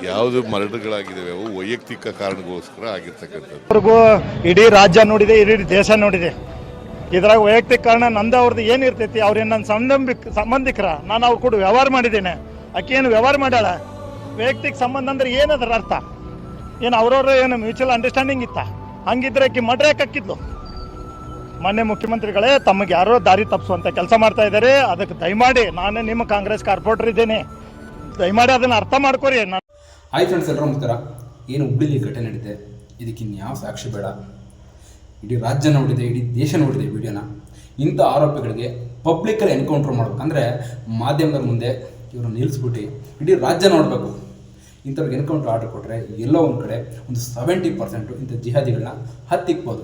ಯಾವುದು ಮರಣಗಳಾಗಿದ್ದಾವೆ ಅವು ವೈಯಕ್ತಿಕ ಕಾರಣಗೋಸ್ಕರ ಆಗಿರ್ತಕ್ಕಂಥದ್ದು. ಅವ್ರಿಗೂ ಇಡೀ ರಾಜ್ಯ ನೋಡಿದೆ, ಇಡೀ ದೇಶ ನೋಡಿದೆ. ಇದ್ರಾಗ ವೈಯಕ್ತಿಕ ಕಾರಣ ನಂದು ಅವ್ರದ್ದು ಏನಿರ್ತೈತಿ, ಅವ್ರೇನು ನನ್ನ ಸಂಬಂಧಿಕರ, ನಾನು ಅವ್ರು ಕೂಡ ವ್ಯವಹಾರ ಮಾಡಿದ್ದೇನೆ, ಆಕೆ ಏನು ವ್ಯವಹಾರ ಮಾಡ್ಯಾಳ. ವೈಯಕ್ತಿಕ ಸಂಬಂಧ ಅಂದ್ರೆ ಏನದರ ಅರ್ಥ? ಏನು ಅವ್ರವ್ರ ಏನು ಮ್ಯೂಚುವಲ್ ಅಂಡರ್ಸ್ಟ್ಯಾಂಡಿಂಗ್ ಇತ್ತ? ಹಂಗಿದ್ರೆ ಆಕೆ ಮಡ್ರೆ ಹಾಕಿದ್ಲು. ಮಾನ್ಯ ಮುಖ್ಯಮಂತ್ರಿಗಳೇ, ತಮಗೆ ಯಾರೋ ದಾರಿ ತಪ್ಪಿಸುವಂಥ ಕೆಲಸ ಮಾಡ್ತಾ ಇದ್ದಾರೆ. ಅದಕ್ಕೆ ದಯಮಾಡಿ, ನಾನು ನಿಮ್ಮ ಕಾಂಗ್ರೆಸ್ ಕಾರ್ಪೊರೇಟರ್ ಇದ್ದೇನೆ, ದಯಮಾಡಿ ಅದನ್ನು ಅರ್ಥ ಮಾಡ್ಕೊರಿ. ಹಾಯ್ ಫ್ರೆಂಡ್ಸ್, ಎಲ್ಲರೂ ನಮಸ್ಕಾರ. ಏನು ಹುಬ್ಳಿಲಿ ಘಟನೆ ನಡೀತೆ, ಇದಕ್ಕೆ ಇನ್ಯಾವ ಸಾಕ್ಷಿ ಬೇಡ. ಇಡೀ ರಾಜ್ಯ ನೋಡಿದೆ, ಇಡೀ ದೇಶ ನೋಡಿದೆ ವಿಡಿಯೋನ. ಇಂಥ ಆರೋಪಿಗಳಿಗೆ ಪಬ್ಲಿಕ್ಕಲ್ಲಿ ಎನ್ಕೌಂಟ್ರ್ ಮಾಡ್ಬೇಕು. ಅಂದರೆ ಮಾಧ್ಯಮದ ಮುಂದೆ ಇವ್ರನ್ನ ನಿಲ್ಲಿಸ್ಬಿಟ್ಟು ಇಡೀ ರಾಜ್ಯ ನೋಡಬೇಕು. ಇಂಥವ್ರಿಗೆ ಎನ್ಕೌಂಟ್ರ್ ಆರ್ಡರ್ ಕೊಟ್ಟರೆ ಎಲ್ಲೋ ಒಂದು ಕಡೆ ಒಂದು 70% ಇಂಥ ಜಿಹಾದಿಗಳನ್ನ ಹತ್ತಿಕ್ಬೋದು.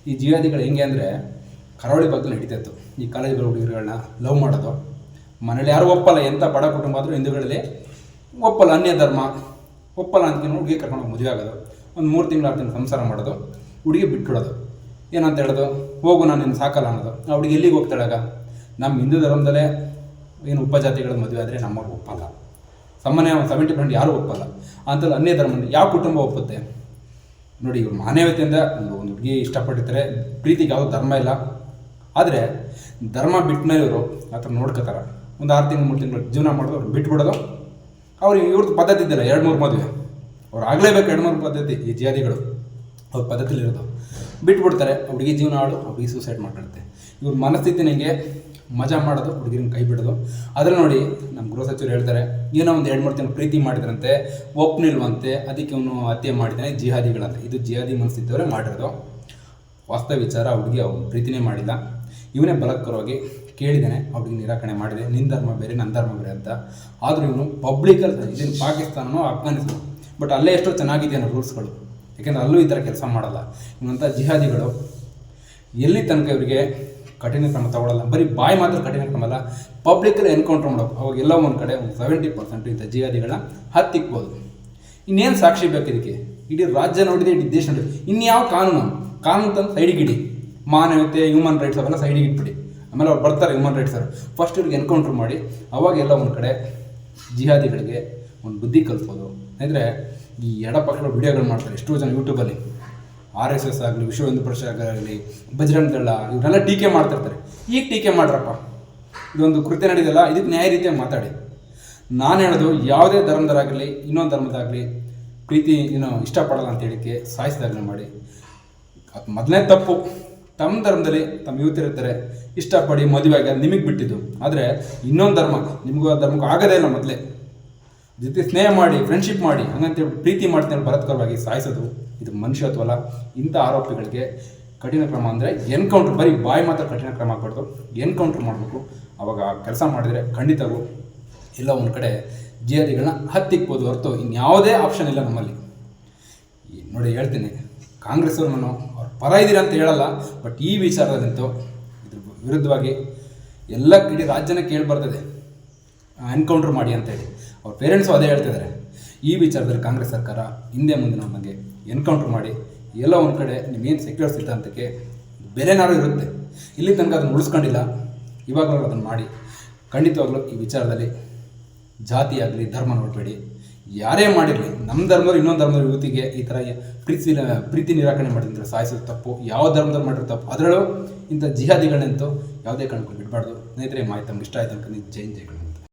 ಈ ಜಿಹಾದಿಗಳು ಹೆಂಗೆ ಅಂದರೆ ಕರಾವಳಿ ಬಗ್ಗೆ ನಡೀತಾಯಿತ್ತು. ಈ ಕಾಲೇಜುಗಳ ಹುಡುಗರುಗಳನ್ನ ಲವ್ ಮಾಡೋದು, ಮನೇಲಿ ಯಾರು ಒಪ್ಪಲ್ಲ, ಎಂಥ ಬಡ ಕುಟುಂಬ ಆದರೂ ಹಿಂದೂಗಳಲ್ಲಿ ಒಪ್ಪಲ್ಲ, ಅನ್ಯ ಧರ್ಮ ಒಪ್ಪಲ್ಲ ಅಂತ ಹುಡುಗಿ ಕರ್ಕೊಂಡು ಮದುವೆ ಆಗೋದು, ಒಂದು 3 ತಿಂಗಳು 6 ತಿಂಗಳು ಸಂಸಾರ ಮಾಡೋದು, ಹುಡುಗಿ ಬಿಟ್ಬಿಡೋದು. ಏನಂತ ಹೇಳೋದು, ಹೋಗು ನಾನು ನಿನ್ನ ಸಾಕಲ್ಲ ಅನ್ನೋದು. ಆ ಹುಡುಗಿ ಎಲ್ಲಿಗೆ ಹೋಗ್ತಾಳಾಗ? ನಮ್ಮ ಹಿಂದೂ ಧರ್ಮದಲ್ಲೇ ಏನು ಉಪಜಾತಿಗಳ ಮದುವೆ ಆದರೆ ನಮ್ಮವ್ರು ಒಪ್ಪಲ್ಲ, ಸಾಮಾನ್ಯ 70% ಯಾರೂ ಒಪ್ಪಲ್ಲ. ಅಂಥದ್ದು ಅನ್ಯ ಧರ್ಮ ಯಾವ ಕುಟುಂಬ ಒಪ್ಪುತ್ತೆ ನೋಡಿ? ಇವ್ರು ಮಾನವೀಯತೆಯಿಂದ ಒಂದು ಹುಡುಗಿ ಇಷ್ಟಪಟ್ಟಿರ್ತಾರೆ, ಪ್ರೀತಿಗೆ ಯಾವುದೂ ಧರ್ಮ ಇಲ್ಲ. ಆದರೆ ಧರ್ಮ ಬಿಟ್ಟ ಮೇಲೆ ಇವರು ಆ ಥರ ನೋಡ್ಕೋತಾರೆ. ಒಂದು 6 ತಿಂಗಳು 3 ತಿಂಗಳು ಜೀವನ ಮಾಡೋದು, ಅವ್ರು ಬಿಟ್ಬಿಡೋದು. ಅವ್ರಿಗೆ ಇವ್ರದ್ದು ಪದ್ಧತಿ ಇದ್ದಿಲ್ಲ, 2-3 ಮದುವೆ. ಅವ್ರು ಆಗಲೇಬೇಕು, 2-3 ಪದ್ಧತಿ ಈ ಜಿಹಾದಿಗಳು ಅವ್ರ ಪದ್ಧತಿಲಿರೋದು. ಬಿಟ್ಬಿಡ್ತಾರೆ, ಹುಡುಗಿ ಜೀವನ ಹಾಳು, ಹುಡುಗಿ ಸೂಸೈಡ್ ಮಾಡ್ಕೊಳುತ್ತೆ. ಇವ್ರ ಮನಸ್ಥಿತಿ ನನಗೆ ಮಜಾ ಮಾಡೋದು, ಹುಡುಗಿನ ಕೈ ಬಿಡೋದು. ಅದರಲ್ಲಿ ನೋಡಿ, ನಮ್ಮ ಗೃಹ ಸಚಿವರು ಹೇಳ್ತಾರೆ, ಏನೋ ಒಂದು 2-3 ತಿಂಗಳು ಪ್ರೀತಿ ಮಾಡಿದ್ರಂತೆ, ಒಪ್ಪನಿಲ್ವಂತೆ, ಅದಕ್ಕೆ ಅವನು ಹತ್ಯೆ ಮಾಡಿದ್ದಾನೆ, ಜಿಹಾದಿಗಳಂತೆ. ಇದು ಜಿಹಾದಿ ಮನಸ್ಥಿತಿಯವರೇ ಮಾಡಿರೋದು. ವಾಸ್ತವ ವಿಚಾರ, ಹುಡುಗಿ ಅವ್ನು ಪ್ರೀತಿನೇ ಮಾಡಿಲ್ಲ, ಇವನೇ ಬಲಾತ್ಕಾರವಾಗಿ ಕೇಳಿದ್ದಾನೆ, ಅವ್ರಿಗೆ ನಿರಾಕರಣೆ ಮಾಡಿದೆ. ನಿನ್ನ ಧರ್ಮ ಬೇರೆ, ನನ್ನ ಧರ್ಮ ಬೇರೆ ಅಂತ. ಆದರೂ ಇವನು ಪಬ್ಲಿಕಲ್ಲಿ, ಇದೇನು ಪಾಕಿಸ್ತಾನನೋ ಅಫ್ಘಾನಿಸ್ತಾನ, ಬಟ್ ಅಲ್ಲೇ ಎಷ್ಟೋ ಚೆನ್ನಾಗಿದೆ ಅನ್ನೋ ರೂಲ್ಸ್ಗಳು. ಯಾಕೆಂದರೆ ಅಲ್ಲೂ ಈ ಥರ ಕೆಲಸ ಮಾಡಲ್ಲ. ಇವನಂಥ ಜಿಹಾದಿಗಳು ಎಲ್ಲಿ ತನಕ ಇವರಿಗೆ ಕಠಿಣ ಕ್ರಮ ತಗೊಳ್ಳಲ್ಲ, ಬರೀ ಬಾಯಿ ಮಾತ್ರ ಕಠಿಣ ಕ್ರಮ ಅಲ್ಲ, ಪಬ್ಲಿಕಲ್ಲಿ ಎನ್ಕೌಂಟ್ರ್ ಮಾಡೋದು. ಅವಾಗ ಎಲ್ಲ ಒಂದು ಕಡೆ ಒಂದು 70% ಇಂಥ ಜಿಹಾದಿಗಳನ್ನ ಹತ್ತಿಕ್ಬೋದು. ಇನ್ನೇನು ಸಾಕ್ಷಿ ಬೇಕು ಇದಕ್ಕೆ? ಇಡೀ ರಾಜ್ಯ ನೋಡಿದೆ, ಇಡೀ ದೇಶ ನೋಡಿದೆ. ಇನ್ಯಾವ ಕಾನೂನು ತಂದು ಸೈಡಿಗೆ ಇಡಿ. ಮಾನವೀಯತೆ, ಹ್ಯೂಮನ್ ರೈಟ್ಸ್ ಅವೆಲ್ಲ ಸೈಡಿಗೆ ಇಟ್ಬಿಡಿ. ಆಮೇಲೆ ಅವ್ರು ಬರ್ತಾರೆ ಹ್ಯೂಮನ್ ರೈಟ್ಸ್ ಅವರು, ಫಸ್ಟ್ ಇವ್ರಿಗೆ ಎನ್ಕೌಂಟ್ರ್ ಮಾಡಿ ಅವಾಗೆಲ್ಲ ಒಂದು ಕಡೆ ಜಿಹಾದಿಗಳಿಗೆ ಒಂದು ಬುದ್ಧಿ ಕಲಿಸ್ಬೋದು. ಅಂದರೆ ಈ ಎಡಪಕ್ಷಗಳ ವಿಡಿಯೋಗಳು ಮಾಡ್ತಾರೆ ಎಷ್ಟೋ ಜನ ಯೂಟ್ಯೂಬಲ್ಲಿ, RSS ಆಗಲಿ, ವಿಶ್ವ ಹಿಂದೂ ಪರಿಷತ್ ಆಗಲಿ, ಬಜರಂಗ ದಳ, ಇವನ್ನೆಲ್ಲ ಟೀಕೆ ಮಾಡ್ತಿರ್ತಾರೆ. ಈಗ ಟೀಕೆ ಮಾಡ್ರಪ್ಪ, ಇದೊಂದು ಕೃತ್ಯ ನಡೆದಿಲ್ಲ, ಇದಕ್ಕೆ ನ್ಯಾಯ ರೀತಿಯಾಗಿ ಮಾತಾಡಿ. ನಾನು ಹೇಳೋದು, ಯಾವುದೇ ಧರ್ಮದರಾಗಲಿ ಇನ್ನೊಂದು ಧರ್ಮದಾಗಲಿ ಪ್ರೀತಿ ಇಷ್ಟಪಡಲ್ಲ ಅಂತ ಹೇಳಿಕೆ ಸಾಯಿಸಿದಾಗಲೇ ಮಾಡಿ. ಅದು ಮೊದಲನೇ ತಪ್ಪು. ತಮ್ಮ ಧರ್ಮದಲ್ಲಿ ತಮ್ಮ ಯುವತಿರ್ತಾರೆ, ಇಷ್ಟಪಡಿ ಮದುವೆ ಆಗಿ ನಿಮಗೆ ಬಿಟ್ಟಿದ್ದು. ಆದರೆ ಇನ್ನೊಂದು ಧರ್ಮ, ನಿಮಗೂ ಆ ಧರ್ಮಕ್ಕೂ ಆಗೋದೇ ಇಲ್ಲ. ಮೊದಲೇ ಜೊತೆ ಸ್ನೇಹ ಮಾಡಿ, ಫ್ರೆಂಡ್ಶಿಪ್ ಮಾಡಿ, ಹಂಗಂತೇಳಿ ಪ್ರೀತಿ ಮಾಡ್ತೀನಿ ಬಲಾತ್ಕಾರವಾಗಿ ಸಾಯಿಸೋದು, ಇದು ಮನುಷ್ಯತ್ವಲ್ಲ. ಇಂಥ ಆರೋಪಿಗಳಿಗೆ ಕಠಿಣ ಕ್ರಮ ಅಂದರೆ ಎನ್ಕೌಂಟ್ರ್, ಬರೀ ಬಾಯಿ ಮಾತ್ರ ಕಠಿಣ ಕ್ರಮ ಆಗ್ಬಾರ್ದು, ಎನ್ಕೌಂಟ್ರ್ ಮಾಡಬೇಕು. ಅವಾಗ ಕೆಲಸ ಮಾಡಿದರೆ ಖಂಡಿತವೂ ಎಲ್ಲ ಒಂದು ಕಡೆ ಜಿಹಾದಿಗಳನ್ನ ಹತ್ತಿಕ್ಬೋದು ಹೊರತು ಇನ್ಯಾವುದೇ ಆಪ್ಷನ್ ಇಲ್ಲ ನಮ್ಮಲ್ಲಿ. ನೋಡಿ ಹೇಳ್ತೀನಿ, ಕಾಂಗ್ರೆಸ್ ಅವರು ನಾನು ಅವ್ರ ಪರ ಇದ್ದೀರ ಅಂತ ಹೇಳಲ್ಲ, ಬಟ್ ಈ ವಿಚಾರದಂತೂ ಇದ್ರ ವಿರುದ್ಧವಾಗಿ ಎಲ್ಲ ಇಡೀ ರಾಜ್ಯನ ಕೇಳಿ ಬರ್ತದೆ, ಎನ್ಕೌಂಟ್ರ್ ಮಾಡಿ ಅಂತೇಳಿ. ಅವ್ರ ಪೇರೆಂಟ್ಸು ಅದೇ ಹೇಳ್ತಿದ್ದಾರೆ. ಈ ವಿಚಾರದಲ್ಲಿ ಕಾಂಗ್ರೆಸ್ ಸರ್ಕಾರ ಹಿಂದೆ ಮುಂದೆ ನಮಗೆ ಎನ್ಕೌಂಟ್ರ್ ಮಾಡಿ ಎಲ್ಲ ಒಂದು ಕಡೆ ನಿಮ್ಗೇನು ಸೆಕ್ಯೂರ್ ಸಿದ್ಧಾಂತಕ್ಕೆ ಬೆಲೆನಾರು ಇರುತ್ತೆ. ಇಲ್ಲಿ ತನಕ ಅದನ್ನು ಉಳಿಸ್ಕೊಂಡಿಲ್ಲ, ಇವಾಗಲೂ ಅದನ್ನು ಮಾಡಿ. ಖಂಡಿತವಾಗ್ಲೂ ಈ ವಿಚಾರದಲ್ಲಿ ಜಾತಿ ಆಗಲಿ ಧರ್ಮ ನೋಡಬೇಡಿ. ಯಾರೇ ಮಾಡಿರಲಿ, ನಮ್ಮ ಧರ್ಮದವ್ರು ಇನ್ನೊಂದು ಧರ್ಮದ ಯುವತಿಗೆ ಈ ಥರ ಪ್ರೀತಿ ನಿರಾಕರಣೆ ಮಾಡಿದ್ರೆ ಸಾಯಿಸೋದು ತಪ್ಪು. ಯಾವ ಧರ್ಮದವ್ರು ಮಾಡಿರೋ ತಪ್ಪು. ಅದರಲ್ಲೂ ಇಂಥ ಜಿಹಾದಿಗಳಂತೂ ಯಾವುದೇ ಕಾರಣಕ್ಕೂ ಬಿಡಬಾರ್ದು. ಸ್ನೇಹಿತರೆ, ಮಾಹಿತಿ ತಮ್ಗೆ ಇಷ್ಟ ಆಯ್ತು ಅನ್ಕೊಂಡು ಜೈ ಜೈಗಳು.